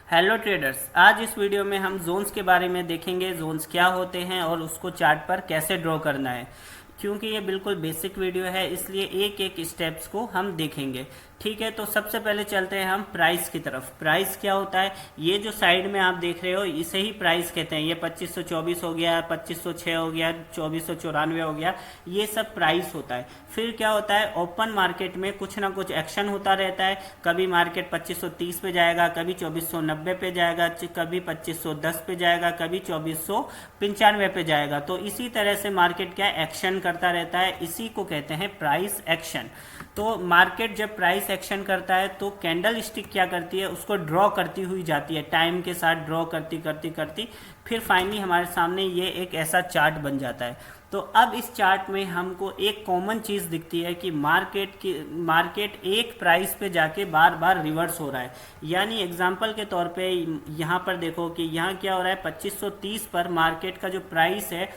Hello traders, आज इस video में हम जोन्स के बारे में देखेंगे। जोन्स क्या होते हैं और उसको चार्ट पर कैसे ड्रॉ करना है। क्योंकि ये बिल्कुल बेसिक वीडियो है, इसलिए एक एक स्टेप्स को हम देखेंगे। ठीक है, तो सबसे पहले चलते हैं हम प्राइस की तरफ। प्राइस क्या होता है? ये जो साइड में आप देख रहे हो इसे ही प्राइस कहते हैं। ये 2524 हो गया, 2506 हो गया, 2494 हो गया, ये सब प्राइस होता है। फिर क्या होता है, ओपन मार्केट में कुछ ना कुछ एक्शन होता रहता है। कभी मार्केट 2530 पे जाएगा, कभी 2490 पे जाएगा, कभी 2510 पे जाएगा, कभी 2495 पे जाएगा। तो इसी तरह से मार्केट क्या एक्शन करता रहता है, इसी को कहते हैं प्राइस एक्शन। तो मार्केट जब प्राइस एक्शन करता है तो कैंडल स्टिक क्या करती है, उसको ड्रॉ करती हुई जाती है, टाइम के साथ ड्रॉ करती करती करती फिर फाइनली हमारे सामने ये एक ऐसा चार्ट बन जाता है। तो अब इस चार्ट में हमको एक कॉमन चीज़ दिखती है कि मार्केट एक प्राइस पे जाके बार बार रिवर्स हो रहा है। यानी एग्जांपल के तौर पे यहाँ पर देखो कि यहाँ क्या हो रहा है, 2530 पर मार्केट का जो प्राइस है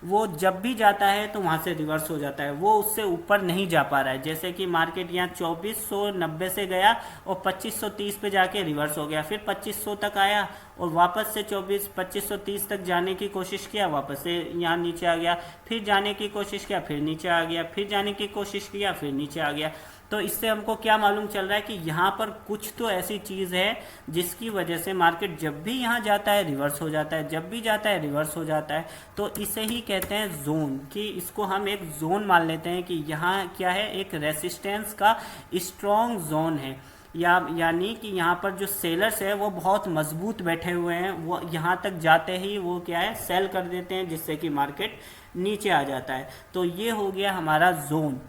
वो जब भी जाता है तो वहाँ से रिवर्स हो जाता है, वो उससे ऊपर नहीं जा पा रहा है। जैसे कि मार्केट यहाँ 2490 से गया और 2530 पे जाके रिवर्स हो गया, फिर 2500 तक आया और वापस से 2530 तक जाने की कोशिश किया, वापस से यहाँ नीचे आ गया, फिर जाने की कोशिश किया, फिर नीचे आ गया, फिर जाने की कोशिश किया, फिर नीचे आ गया। तो इससे हमको क्या मालूम चल रहा है कि यहाँ पर कुछ तो ऐसी चीज़ है जिसकी वजह से मार्केट जब भी यहाँ जाता है रिवर्स हो जाता है, जब भी जाता है रिवर्स हो जाता है। तो इसे ही कहते हैं जोन, कि इसको हम एक जोन मान लेते हैं कि यहाँ क्या है, एक रेसिस्टेंस का स्ट्रॉन्ग जोन है। यानी कि यहाँ पर जो सेलर्स है वो बहुत मजबूत बैठे हुए हैं, वो यहाँ तक जाते ही वो क्या है, सेल कर देते हैं, जिससे कि मार्केट नीचे आ जाता है। तो ये हो गया हमारा जोन।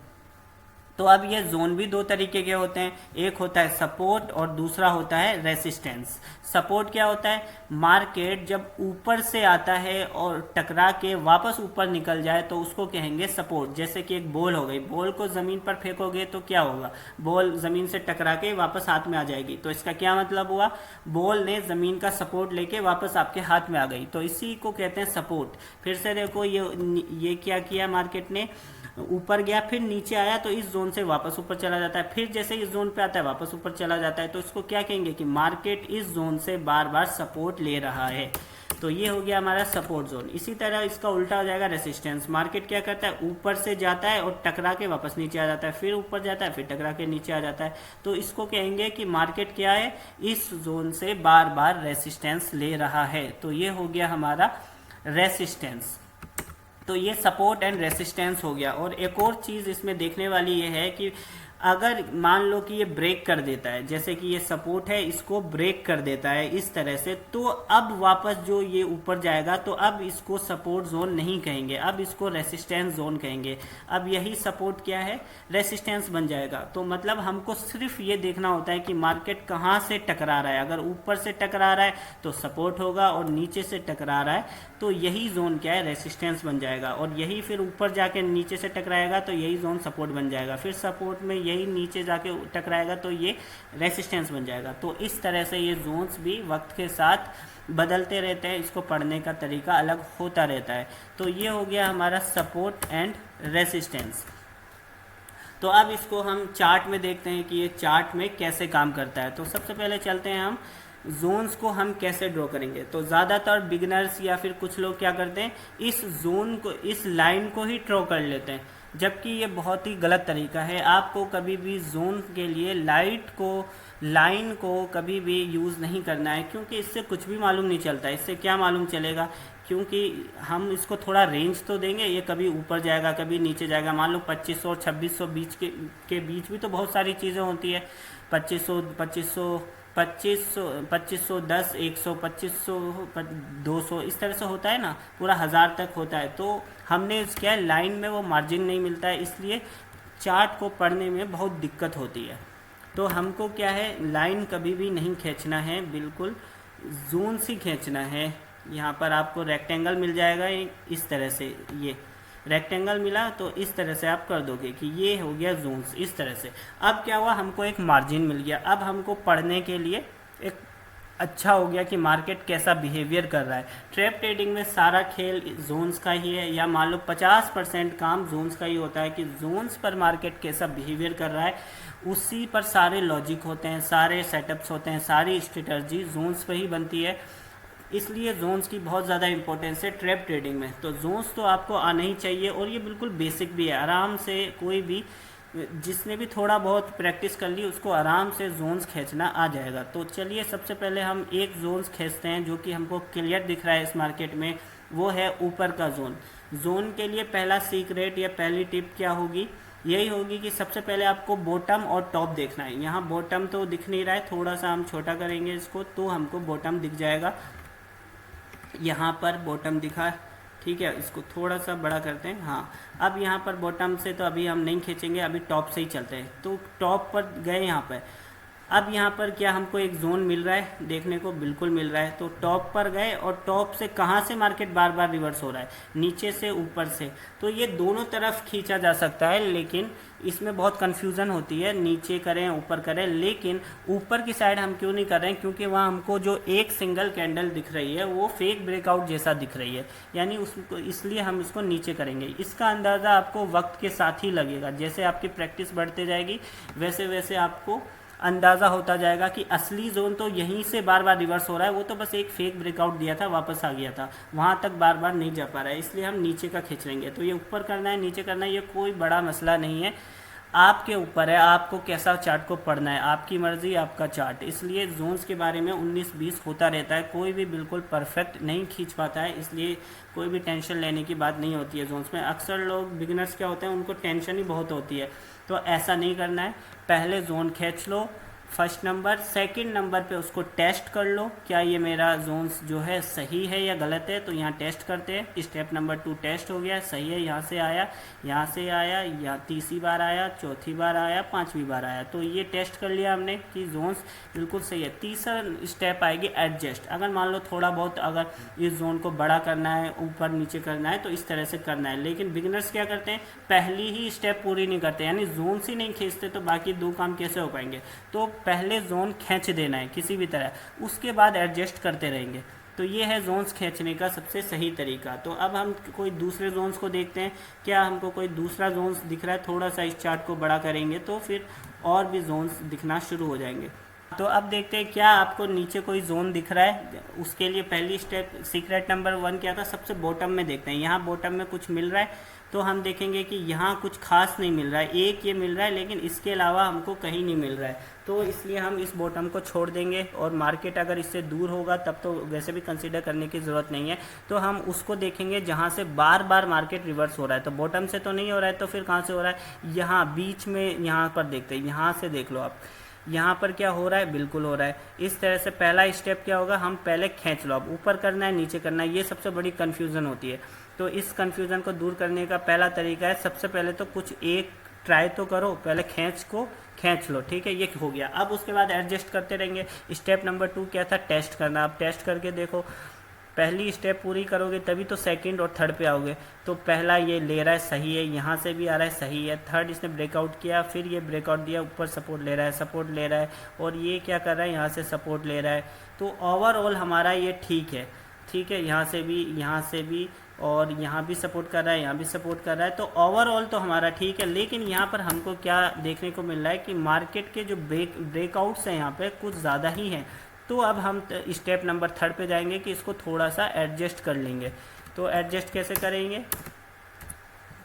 तो अब ये जोन भी दो तरीके के होते हैं, एक होता है सपोर्ट और दूसरा होता है रेसिस्टेंस। सपोर्ट क्या होता है, मार्केट जब ऊपर से आता है और टकरा के वापस ऊपर निकल जाए तो उसको कहेंगे सपोर्ट। जैसे कि एक बॉल हो गई, बॉल को ज़मीन पर फेंकोगे तो क्या होगा, बॉल ज़मीन से टकरा के वापस हाथ में आ जाएगी। तो इसका क्या मतलब हुआ, बॉल ने ज़मीन का सपोर्ट लेके वापस आपके हाथ में आ गई, तो इसी को कहते हैं सपोर्ट। फिर से देखो ये क्या किया, मार्केट ने ऊपर गया, फिर नीचे आया तो इस जोन से वापस ऊपर चला जाता है, फिर जैसे इस जोन पे आता है वापस ऊपर चला जाता है। तो इसको क्या कहेंगे कि मार्केट इस जोन से बार बार सपोर्ट ले रहा है। तो ये हो गया हमारा सपोर्ट जोन। इसी तरह इसका उल्टा हो जाएगा रेसिस्टेंस। मार्केट क्या करता है, ऊपर से जाता है और टकरा के वापस नीचे आ जाता है, फिर ऊपर जाता है, फिर टकरा के नीचे आ जाता है। तो इसको कहेंगे कि मार्केट क्या है, इस जोन से बार बार रेसिस्टेंस ले रहा है। तो ये हो गया हमारा रेसिस्टेंस। तो ये सपोर्ट एंड रेसिस्टेंस हो गया। और एक और चीज़ इसमें देखने वाली ये है कि अगर मान लो कि ये ब्रेक कर देता है, जैसे कि ये सपोर्ट है, इसको ब्रेक कर देता है इस तरह से, तो अब वापस जो ये ऊपर जाएगा तो अब इसको सपोर्ट जोन नहीं कहेंगे, अब इसको रेसिस्टेंस जोन कहेंगे। अब यही सपोर्ट क्या है, रेसिस्टेंस बन जाएगा। तो मतलब हमको सिर्फ ये देखना होता है कि मार्केट कहाँ से टकरा रहा है। अगर ऊपर से टकरा रहा है तो सपोर्ट होगा, और नीचे से टकरा रहा है तो यही जोन क्या है, रेसिस्टेंस बन जाएगा। और यही फिर ऊपर जाके नीचे से टकराएगा तो यही जोन सपोर्ट बन जाएगा, फिर सपोर्ट में यही नीचे जाके टकराएगा तो ये रेसिस्टेंस बन जाएगा। तो इस तरह से ये जोन्स भी वक्त के साथ बदलते रहते हैं, इसको पढ़ने का तरीका अलग होता रहता है। तो ये हो गया हमारा सपोर्ट एंड रेसिस्टेंस। तो अब इसको हम चार्ट में देखते हैं कि ये चार्ट में कैसे काम करता है। तो सबसे पहले चलते हैं हम जोन्स को हम कैसे ड्रॉ करेंगे। तो ज़्यादातर बिगिनर्स या फिर कुछ लोग क्या करते हैं, इस जोन को, इस लाइन को ही ड्रॉ कर लेते हैं, जबकि ये बहुत ही गलत तरीका है। आपको कभी भी जोन के लिए लाइन को कभी भी यूज़ नहीं करना है, क्योंकि इससे कुछ भी मालूम नहीं चलता। इससे क्या मालूम चलेगा, क्योंकि हम इसको थोड़ा रेंज तो देंगे, ये कभी ऊपर जाएगा कभी नीचे जाएगा। मान लो 2500 और 2600 के बीच भी तो बहुत सारी चीज़ें होती है। 2500 2510 100 2500 200 इस तरह से होता है ना, पूरा 1000 तक होता है। तो हमने क्या है, लाइन में वो मार्जिन नहीं मिलता है, इसलिए चार्ट को पढ़ने में बहुत दिक्कत होती है। तो हमको क्या है, लाइन कभी भी नहीं खींचना है, बिल्कुल जोन से खींचना है। यहाँ पर आपको रेक्टेंगल मिल जाएगा इस तरह से, ये रेक्टेंगल मिला तो इस तरह से आप कर दोगे कि ये हो गया जोन्स, इस तरह से। अब क्या हुआ, हमको एक मार्जिन मिल गया। अब हमको पढ़ने के लिए एक अच्छा हो गया कि मार्केट कैसा बिहेवियर कर रहा है। ट्रैप ट्रेडिंग में सारा खेल जोन्स का ही है, या मान लो 50% काम जोन्स का ही होता है कि जोन्स पर मार्केट कैसा बिहेवियर कर रहा है, उसी पर सारे लॉजिक होते हैं, सारे सेटअप्स होते हैं, सारी स्ट्रेटजी जोन्स पर ही बनती है। इसलिए जोन्स की बहुत ज़्यादा इंपॉर्टेंस है ट्रैप ट्रेडिंग में। तो जोन्स तो आपको आना ही चाहिए, और ये बिल्कुल बेसिक भी है। आराम से कोई भी जिसने भी थोड़ा बहुत प्रैक्टिस कर ली उसको आराम से जोन्स खींचना आ जाएगा। तो चलिए सबसे पहले हम एक जोन्स खींचते हैं जो कि हमको क्लियर दिख रहा है इस मार्केट में, वो है ऊपर का जोन। जोन के लिए पहला सीक्रेट या पहली टिप क्या होगी, यही होगी कि सबसे पहले आपको बॉटम और टॉप देखना है। यहाँ बॉटम तो दिख नहीं रहा है, थोड़ा सा हम छोटा करेंगे इसको तो हमको बॉटम दिख जाएगा। यहाँ पर बॉटम दिखा, ठीक है, इसको थोड़ा सा बड़ा करते हैं। हाँ, अब यहाँ पर बॉटम से तो अभी हम नहीं खींचेंगे, अभी टॉप से ही चलते हैं। तो टॉप पर गए यहाँ पर, अब यहाँ पर क्या हमको एक जोन मिल रहा है देखने को, बिल्कुल मिल रहा है। तो टॉप पर गए, और टॉप से कहाँ से मार्केट बार बार रिवर्स हो रहा है, नीचे से ऊपर से। तो ये दोनों तरफ खींचा जा सकता है, लेकिन इसमें बहुत कन्फ्यूज़न होती है, नीचे करें ऊपर करें। लेकिन ऊपर की साइड हम क्यों नहीं कर रहे हैं, क्योंकि वहाँ हमको जो एक सिंगल कैंडल दिख रही है वो फेक ब्रेकआउट जैसा दिख रही है, यानी उसको, इसलिए हम इसको नीचे करेंगे। इसका अंदाज़ा आपको वक्त के साथ ही लगेगा, जैसे आपकी प्रैक्टिस बढ़ते जाएगी वैसे वैसे आपको अंदाज़ा होता जाएगा कि असली जोन तो यहीं से बार बार रिवर्स हो रहा है, वो तो बस एक फेक ब्रेकआउट दिया था, वापस आ गया था, वहाँ तक बार बार नहीं जा पा रहा है, इसलिए हम नीचे का खींच लेंगे। तो ये ऊपर करना है नीचे करना है, ये कोई बड़ा मसला नहीं है, आपके ऊपर है आपको कैसा चार्ट को पढ़ना है, आपकी मर्ज़ी आपका चार्ट। इसलिए जोन्स के बारे में 19-20 होता रहता है, कोई भी बिल्कुल परफेक्ट नहीं खींच पाता है, इसलिए कोई भी टेंशन लेने की बात नहीं होती है जोन्स में। अक्सर लोग बिगिनर्स क्या होते हैं, उनको टेंशन ही बहुत होती है, तो ऐसा नहीं करना है। पहले जोन खींच लो फर्स्ट नंबर, सेकंड नंबर पे उसको टेस्ट कर लो, क्या ये मेरा जोन्स जो है सही है या गलत है। तो यहाँ टेस्ट करते हैं, स्टेप नंबर 2 टेस्ट हो गया, सही है, यहाँ से आया, यहाँ से आया, या तीसरी बार आया, चौथी बार आया, पांचवी बार आया। तो ये टेस्ट कर लिया हमने कि जोन्स बिल्कुल सही है। तीसरा स्टेप आएगी एडजस्ट। अगर मान लो थोड़ा बहुत अगर इस जोन को बड़ा करना है, ऊपर नीचे करना है, तो इस तरह से करना है। लेकिन बिगिनर्स क्या करते हैं, पहली ही स्टेप पूरी नहीं करते, यानी जोन्स ही नहीं खींचते, तो बाकी 2 काम कैसे हो पाएंगे। तो पहले जोन खींच देना है किसी भी तरह, उसके बाद एडजस्ट करते रहेंगे। तो ये है जोन्स खींचने का सबसे सही तरीका। तो अब हम कोई दूसरे जोन्स को देखते हैं, क्या हमको कोई दूसरा जोन्स दिख रहा है। थोड़ा सा इस चार्ट को बड़ा करेंगे तो फिर और भी जोन्स दिखना शुरू हो जाएंगे। तो अब देखते हैं क्या आपको नीचे कोई जोन दिख रहा है। उसके लिए पहली स्टेप सीक्रेट नंबर 1 क्या था, सबसे बॉटम में देखते हैं। यहाँ बॉटम में कुछ मिल रहा है, तो हम देखेंगे कि यहाँ कुछ खास नहीं मिल रहा है, एक ये मिल रहा है, लेकिन इसके अलावा हमको कहीं नहीं मिल रहा है। तो इसलिए हम इस बॉटम को छोड़ देंगे, और मार्केट अगर इससे दूर होगा तब तो वैसे भी कंसीडर करने की ज़रूरत नहीं है। तो हम उसको देखेंगे जहाँ से बार बार मार्केट रिवर्स हो रहा है। तो बॉटम से तो नहीं हो रहा है, तो फिर कहाँ से हो रहा है, यहाँ बीच में, यहाँ पर देखते हैं, यहाँ से देख लो आप, यहाँ पर क्या हो रहा है, बिल्कुल हो रहा है। इस तरह से पहला स्टेप क्या होगा, हम पहले खींच लो, अब ऊपर करना है नीचे करना है, ये सबसे बड़ी कन्फ्यूज़न होती है। तो इस कन्फ्यूज़न को दूर करने का पहला तरीका है, सबसे पहले तो कुछ एक ट्राई तो करो, पहले खींच लो, ठीक है, ये हो गया। अब उसके बाद एडजस्ट करते रहेंगे। स्टेप नंबर 2 क्या था, टेस्ट करना। अब टेस्ट करके देखो, पहली स्टेप पूरी करोगे तभी तो सेकंड और थर्ड पे आओगे। तो पहला ये ले रहा है, सही है, यहाँ से भी आ रहा है, सही है। थर्ड इसने ब्रेकआउट किया, फिर ये ब्रेकआउट दिया, ऊपर सपोर्ट ले रहा है, सपोर्ट ले रहा है, और ये क्या कर रहा है, यहाँ से सपोर्ट ले रहा है। तो ओवरऑल हमारा ये ठीक है, ठीक है, यहाँ से भी और यहाँ भी सपोर्ट कर रहा है, यहाँ भी सपोर्ट कर रहा है। तो ओवरऑल तो हमारा ठीक है। लेकिन यहाँ पर हमको क्या देखने को मिल रहा है कि मार्केट के जो ब्रेकआउट्स हैं यहाँ पे कुछ ज़्यादा ही हैं। तो अब हम स्टेप नंबर 3 पे जाएंगे कि इसको थोड़ा सा एडजस्ट कर लेंगे। तो एडजस्ट कैसे करेंगे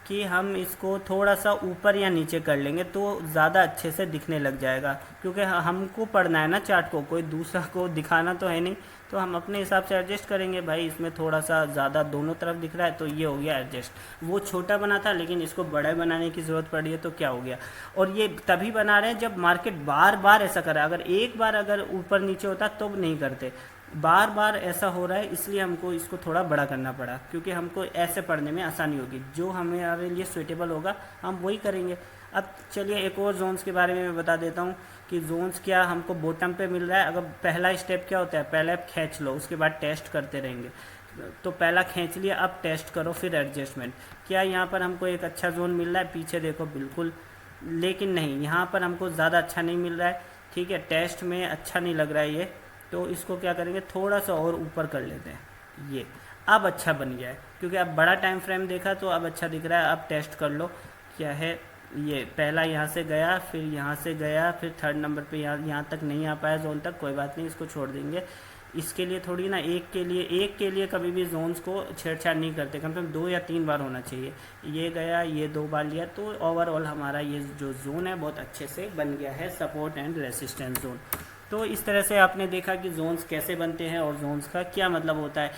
कि हम इसको थोड़ा सा ऊपर या नीचे कर लेंगे, तो ज़्यादा अच्छे से दिखने लग जाएगा, क्योंकि हमको पढ़ना है ना चार्ट को, कोई दूसरा को दिखाना तो है नहीं। तो हम अपने हिसाब से एडजस्ट करेंगे। भाई इसमें थोड़ा सा ज़्यादा दोनों तरफ दिख रहा है, तो ये हो गया एडजस्ट। वो छोटा बना था, लेकिन इसको बड़ा बनाने की ज़रूरत पड़ी है, तो क्या हो गया। और ये तभी बना रहे हैं जब मार्केट बार बार ऐसा करे। अगर एक बार अगर ऊपर नीचे होता तो नहीं करते, बार बार ऐसा हो रहा है, इसलिए हमको इसको थोड़ा बड़ा करना पड़ा, क्योंकि हमको ऐसे पढ़ने में आसानी होगी। जो हमारे लिए सूटेबल होगा हम वही करेंगे। अब चलिए एक और जोन्स के बारे में मैं बता देता हूँ कि जोन्स क्या हमको बॉटम पे मिल रहा है। अगर पहला स्टेप क्या होता है, पहले आप खींच लो, उसके बाद टेस्ट करते रहेंगे। तो पहला खींच लिया, अब टेस्ट करो, फिर एडजस्टमेंट। क्या यहाँ पर हमको एक अच्छा जोन मिल रहा है, पीछे देखो बिल्कुल, लेकिन नहीं, यहाँ पर हमको ज़्यादा अच्छा नहीं मिल रहा है, ठीक है, टेस्ट में अच्छा नहीं लग रहा है ये। तो इसको क्या करेंगे, थोड़ा सा और ऊपर कर लेते हैं। ये अब अच्छा बन गया है, क्योंकि अब बड़ा टाइम फ्रेम देखा तो अब अच्छा दिख रहा है। अब टेस्ट कर लो क्या है। ये पहला यहाँ से गया, फिर यहाँ से गया, फिर थर्ड नंबर पे यहाँ तक नहीं आ पाया जोन तक, कोई बात नहीं, इसको छोड़ देंगे। इसके लिए थोड़ी ना, एक के लिए कभी भी जोन्स को छेड़छाड़ नहीं करते, कम से कम 2 या 3 बार होना चाहिए। ये गया, ये 2 बार लिया, तो ओवरऑल हमारा ये जो जोन है बहुत अच्छे से बन गया है, सपोर्ट एंड रेसिस्टेंस जोन। तो इस तरह से आपने देखा कि जोन्स कैसे बनते हैं और जोन्स का क्या मतलब होता है।